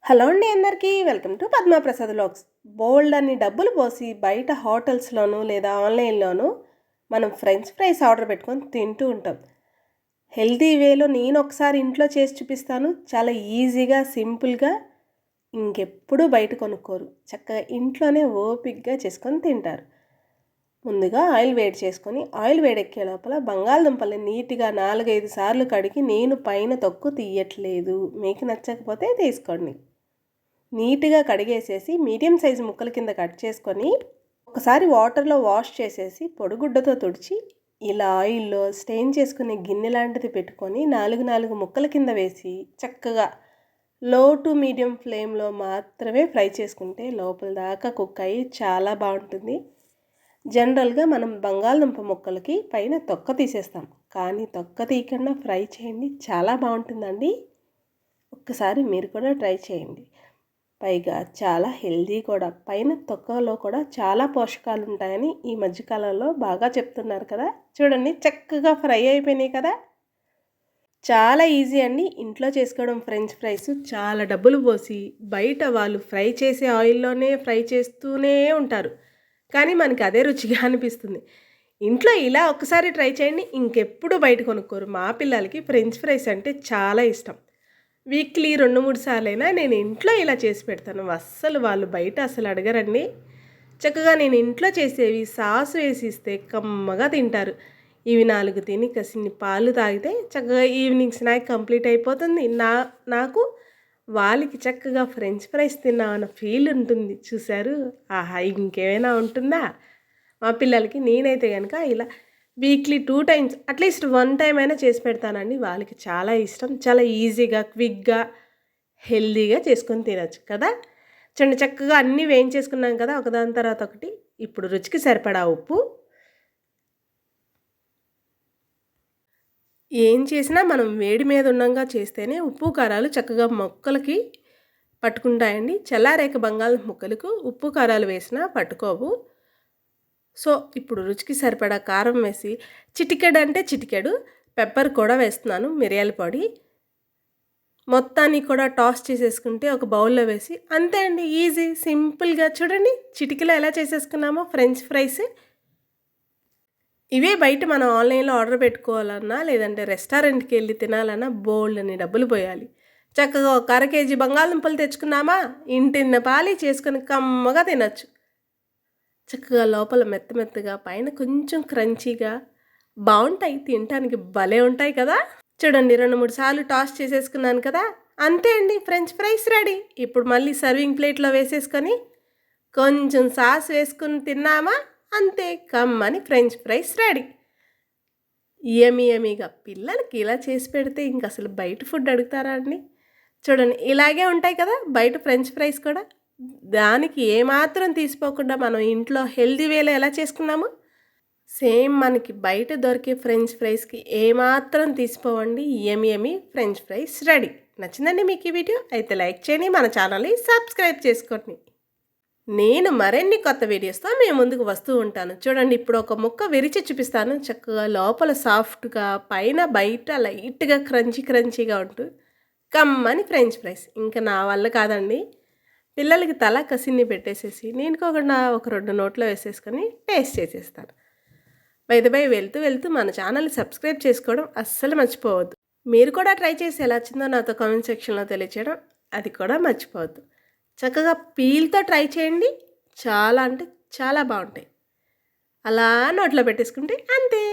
Hello అండి అందరికీ welcome to Padma Prasad vlogs. బోల్డ్ అన్ని డబ్బులు పోసి బయట హోటల్స్లోనూ లేదా ఆన్లైన్లోనూ మనం ఫ్రెంచ్ ఫ్రైస్ ఆర్డర్ పెట్టుకొని తింటూ ఉంటాం. హెల్తీ వేలో నేను ఒకసారి ఇంట్లో చేసి చూపిస్తాను. చాలా ఈజీగా సింపుల్గా, ఇంకెప్పుడు బయట కొనుక్కోరు. చక్కగా ఇంట్లోనే ఓపిక్గా చేసుకొని తింటారు. ముందుగా ఆయిల్ వేడి చేసుకొని ఆయిల్ వేడెక్కే లోపల బంగాళదుంపల్ని నీట్గా 4-5 సార్లు కడిగి, నేను పైన తొక్కు తీయట్లేదు, మీకు నచ్చకపోతే తీసుకోండి. నీట్గా కడిగేసేసి మీడియం సైజు ముక్కల కింద కట్ చేసుకొని ఒకసారి వాటర్లో వాష్ చేసేసి పొడిగుడ్డతో తుడిచి ఇలా ఆయిల్లో స్టెయిన్ చేసుకునే గిన్నె లాంటిది పెట్టుకొని 4 ముక్కల కింద వేసి చక్కగా లో టు మీడియం ఫ్లేమ్లో మాత్రమే ఫ్రై చేసుకుంటే లోపల దాకా కుక్ అయ్యి చాలా బాగుంటుంది. జనరల్గా మనం బంగాళదుంప ముక్కలకి పైన తొక్క తీసేస్తాం, కానీ తొక్క తీయకుండా ఫ్రై చేయండి, చాలా బాగుంటుందండి. ఒక్కసారి మీరు కూడా ట్రై చేయండి. పైగా చాలా హెల్దీ కూడా. పైన తొక్కలో కూడా చాలా పోషకాలు ఉంటాయని ఈ మధ్యకాలంలో బాగా చెప్తున్నారు కదా. చూడండి, చక్కగా ఫ్రై అయిపోయినాయి కదా. చాలా ఈజీ అండి ఇంట్లో చేసుకోవడం ఫ్రెంచ్ ఫ్రైస్. చాలా డబ్బులు పోసి బయట వాళ్ళు ఫ్రై చేసే ఆయిల్లోనే ఫ్రై చేస్తూనే ఉంటారు, కానీ మనకి అదే రుచిగా అనిపిస్తుంది. ఇంట్లో ఇలా ఒక్కసారి ట్రై చేయండి, ఇంకెప్పుడు బయట కొనుక్కోరు. మా పిల్లలకి ఫ్రెంచ్ ఫ్రైస్ అంటే చాలా ఇష్టం. వీక్లీ 2-3 సార్లైనా నేను ఇంట్లో ఇలా చేసి పెడతాను. అస్సలు వాళ్ళు బయట అసలు అడగరండి. చక్కగా నేను ఇంట్లో చేసేవి సాస్ వేసి ఇస్తే కమ్మగా తింటారు. ఇవి 4 తిని కసిన్ని పాలు తాగితే చక్కగా ఈవినింగ్ స్నాక్ కంప్లీట్ అయిపోతుంది. నాకు వాళ్ళకి చక్కగా ఫ్రెంచ్ ఫ్రైస్ తిన్నామన్న ఫీల్ ఉంటుంది. చూశారు, ఆహా ఇంకేమైనా ఉంటుందా. మా పిల్లలకి నేనైతే కనుక ఇలా వీక్లీ 2 టైమ్స్ అట్లీస్ట్ 1 టైం అయినా చేసి పెడతానండి. వాళ్ళకి చాలా ఇష్టం. చాలా ఈజీగా, క్విక్గా, హెల్దీగా చేసుకొని తినచ్చు కదా. చూడండి, చక్కగా అన్నీ వేయించేసుకున్నాం కదా ఒకదాని తర్వాత ఒకటి. ఇప్పుడు రుచికి సరిపడా ఉప్పు. ఏం చేసినా మనం వేడి మీద ఉండంగా చేస్తేనే ఉప్పు కారాలు చక్కగా మొక్కలకి పట్టుకుంటాయండి. చల్లారేక బంగాళదుంప ముక్కలకు ఉప్పు కారాలు వేసినా పట్టుకోవు. సో ఇప్పుడు రుచికి సరిపడా కారం వేసి చిటికెడు అంటే చిటికెడు పెప్పర్ కూడా వేస్తున్నాను, మిరియాల పొడి. మొత్తాన్ని కూడా టాస్ చేసేసుకుంటే ఒక బౌల్లో వేసి అంతే అండి. ఈజీ, సింపుల్గా. చూడండి చిటికెలో ఎలా చేసేసుకున్నామో ఫ్రెంచ్ ఫ్రైస్. ఇవే బయట మనం ఆన్లైన్లో ఆర్డర్ పెట్టుకోవాలన్నా లేదంటే రెస్టారెంట్కి వెళ్ళి తినాలన్నా బోల్డ్ అని డబ్బులు పోయాలి. చక్కగా ఒక 1/2 కేజీ బంగాళదుంపలు తెచ్చుకున్నామా, ఇంటిన్న పాలి చేసుకొని కమ్మగా తినచ్చు. చక్కగా లోపల మెత్తగా, పైన కొంచెం క్రంచీగా బాగుంటాయి. తినటానికి భలే ఉంటాయి కదా. చూడండి, 2-3 సార్లు టాస్ చేసేసుకున్నాను కదా. అంతే అండి, ఫ్రెంచ్ ఫ్రైస్ రెడీ. ఇప్పుడు మళ్ళీ సర్వింగ్ ప్లేట్లో వేసేసుకొని కొంచెం సాస్ వేసుకుని తిన్నామా, అంతే, కమ్మని ఫ్రెంచ్ ఫ్రైస్ రెడీ. యమీగా పిల్లలకి ఇలా చేసి పెడితే ఇంక అసలు బయట ఫుడ్ అడుగుతారా అండి. చూడండి, ఇలాగే ఉంటాయి కదా బయట ఫ్రెంచ్ ఫ్రైస్ కూడా. దానికి ఏమాత్రం తీసిపోకుండా మనం ఇంట్లో హెల్దీ వేలో ఎలా చేసుకున్నాము, సేమ్ మనకి బయట దొరికే ఫ్రెంచ్ ఫ్రైస్కి ఏమాత్రం తీసిపోవండి. Yummy French fries ready. నచ్చిందండి మీకు ఈ వీడియో? అయితే లైక్ చేయండి, మన ఛానల్ని సబ్స్క్రైబ్ చేసుకోండి. నేను మరిన్ని కొత్త వీడియోస్తో మీ ముందుకు వస్తూ ఉంటాను. చూడండి, ఇప్పుడు ఒక ముక్క విరిచి చూపిస్తాను. చక్కగా లోపల సాఫ్ట్గా, పైన బయట లైట్గా క్రంచీగా ఉంటూ కమ్మని ఫ్రెంచ్ ఫ్రైస్. ఇంకా నా వల్ల కాదండి. పిల్లలకి తల కసిన్ని పెట్టేసేసి నేను కాకుండా ఒక 2 నోట్లో వేసేసుకొని టేస్ట్ చేసేస్తాను. బై వెళ్తూ మన ఛానల్ని సబ్స్క్రైబ్ చేసుకోవడం అస్సలు మర్చిపోవద్దు. మీరు కూడా ట్రై చేసి ఎలా వచ్చిందో నాతో కామెంట్ సెక్షన్లో తెలియచేయడం అది కూడా మర్చిపోవద్దు. చక్కగా పీల్తో ట్రై చేయండి, చాలా అంటే చాలా బాగుంటాయి. అలా నోట్లో పెట్టేసుకుంటే అంతే.